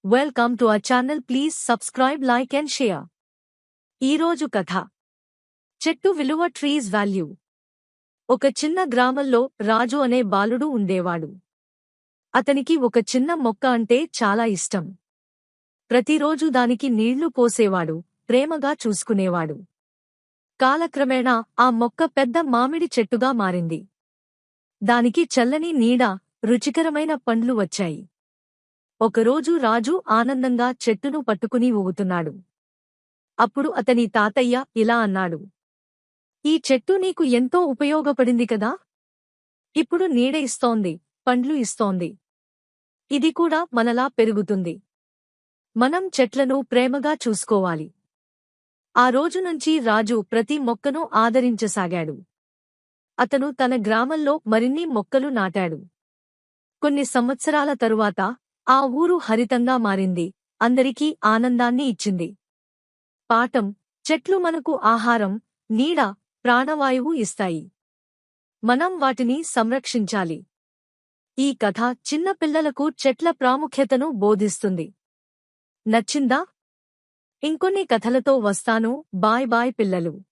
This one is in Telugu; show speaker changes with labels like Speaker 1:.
Speaker 1: Welcome to our channel. Please subscribe, like and share. ఈరోజు కథ చెట్టు విలువ ట్రీస్ వాల్యూ. ఒక చిన్న గ్రామంలో రాజు అనే బాలుడు ఉండేవాడు. అతనికి ఒక చిన్న మొక్క అంటే చాలా ఇష్టం. ప్రతిరోజు దానికి నీళ్లు పోసేవాడు, ప్రేమగా చూసుకునేవాడు. కాలక్రమేణా ఆ మొక్క పెద్ద మామిడి చెట్టుగా మారింది. దానికి చల్లని నీడ, రుచికరమైన పండ్లు వచ్చాయి. ఒకరోజు రాజు ఆనందంగా చెట్టును పట్టుకుని ఊగుతున్నాడు. అప్పుడు అతని తాతయ్య ఇలా అన్నాడు, "ఈ చెట్టు నీకు ఎంతో ఉపయోగపడింది కదా? ఇప్పుడు నీడ ఇస్తోంది, పండ్లు ఇస్తోంది. ఇది కూడా మనలా పెరుగుతుంది. మనం చెట్లను ప్రేమగా చూసుకోవాలి." ఆ రోజు నుంచి రాజు ప్రతి మొక్కను ఆదరించసాగాడు. అతను తన గ్రామంలో మరిన్ని మొక్కలు నాటాడు. కొన్ని సంవత్సరాల తరువాత ఆ ఊరు హరితంగా మారింది, అందరికీ ఆనందాన్ని ఇచ్చింది. పాఠం: చెట్లు మనకు ఆహారం, నీడ, ప్రాణవాయువు ఇస్తాయి. మనం వాటిని సంరక్షించాలి. ఈ కథ చిన్న పిల్లలకు చెట్ల ప్రాముఖ్యతను బోధిస్తుంది. నచ్చిందా? ఇంకొన్ని కథలతో వస్తాను. బాయ్ బాయ్ పిల్లలు.